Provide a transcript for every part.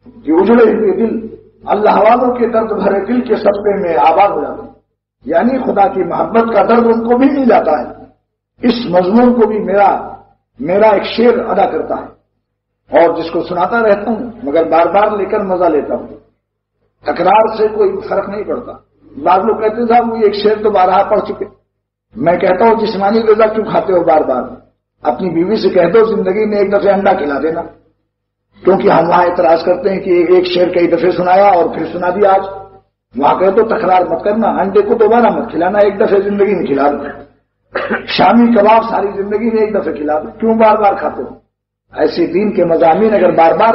کہ اجڑے ہوئے دل اللہ والوں کے درد بھرے دل کے صدقے میں آباد ہو جاتے ہیں، یعنی خدا کی محبت کا درد ان کو بھی مل جاتا ہے۔ اس مضمون کو بھی میرا ایک شعر ادا کرتا ہے اور جس کو سناتا رہتا ہوں، مگر بار بار لے کر مزہ لیتا ہوں، تکرار سے کوئی فرق نہیں پڑتا۔ بعض لوگ کہتے ہیں صاحب وہ ایک شعر تو بارہا پڑھ چکے، میں کہتا ہوں جسمانی غذا کیوں کھاتے ہو بار بار؟ اپنی بیوی سے کہہ دو زندگی میں ایک دفعہ انڈا کھلا دینا، کیونکہ ہم وہاں اعتراض کرتے ہیں کہ ایک شعر کئی دفعے سنایا اور پھر سنا دیا آج، وہاں کہہ دو تکرار مت کرنا، انڈے کو دوبارہ مت کھلانا، ایک دفعہ زندگی میں کھلا دو، شامی کباب ساری زندگی میں ایک دفعہ کھلا دو، کیوں بار بار کھاتے ہو؟ ایسے دین کے مضامین اگر بار بار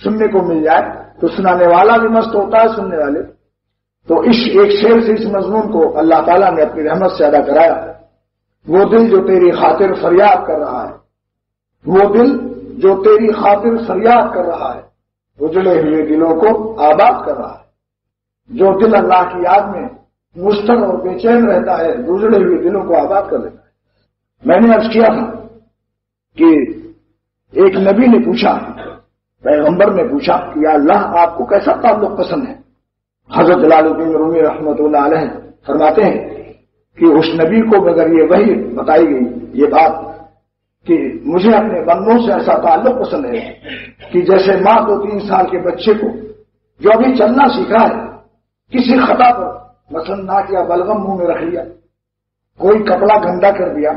سننے کو مل جائے تو سنانے والا بھی مست ہوتا ہے، سننے والے۔ تو اس ایک شعر سے اس مضمون کو اللہ تعالیٰ نے اپنی رحمت سے ادا کرایا۔ وہ دل جو تیری خاطر فریاد کر رہا ہے، وہ دل جو تیری خاطر فریاد کر رہا ہے، اجڑے ہوئے دلوں کو آباد کر رہا ہے۔ جو دل اللہ کی یاد میں مستر اور بے چین رہتا ہے، اجڑے ہوئے دلوں کو آباد کر لیتا ہے۔ میں نے عرض کیا تھا کہ ایک نبی نے پوچھا، پیغمبر نے پوچھا کہ یا اللہ آپ کو کیسا تعلق پسند ہے؟ حضرت جلال الدین رومی رحمۃ اللہ علیہ فرماتے ہیں کہ اس نبی کو مگر یہ وحی بتائی گئی یہ بات کہ مجھے اپنے بندوں سے ایسا تعلق پسند ہے کہ جیسے ماں 2-3 سال کے بچے کو جو ابھی چلنا سیکھا ہے، کسی خطا پر مثلا ناک یا بلغم منہ میں رکھ لیا، کوئی کپڑا گندا کر دیا،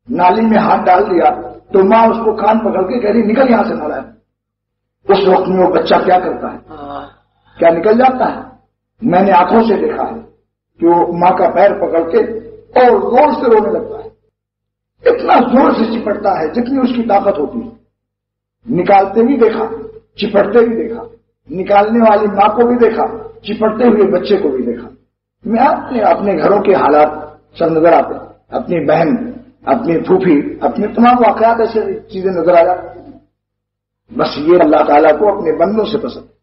نالی میں ہاتھ ڈال دیا، تو ماں اس کو کان پکڑ کے کہہ رہی نکل یہاں سے نالا ہے۔ اس وقت میں وہ بچہ کیا کرتا ہے؟ کیا نکل جاتا ہے؟ میں نے آنکھوں سے دیکھا ہے کہ وہ ماں کا پیر پکڑ کے اور زور سے رونے لگتا ہے، اتنا زور سے چپٹتا ہے جتنی اس کی طاقت ہوتی ہے۔ نکالتے بھی دیکھا، چپٹتے بھی دیکھا، نکالنے والی ماں کو بھی دیکھا، چپٹتے ہوئے بچے کو بھی دیکھا۔ میں اپنے گھروں کے حالات سب نظر آتے ہیں، اپنی بہن، اپنی پھوپھی، اپنے تمام واقعات ایسے چیزیں نظر آ جاتی ہیں۔ بس یہ اللہ تعالیٰ کو اپنے بندوں سے پسند ہے۔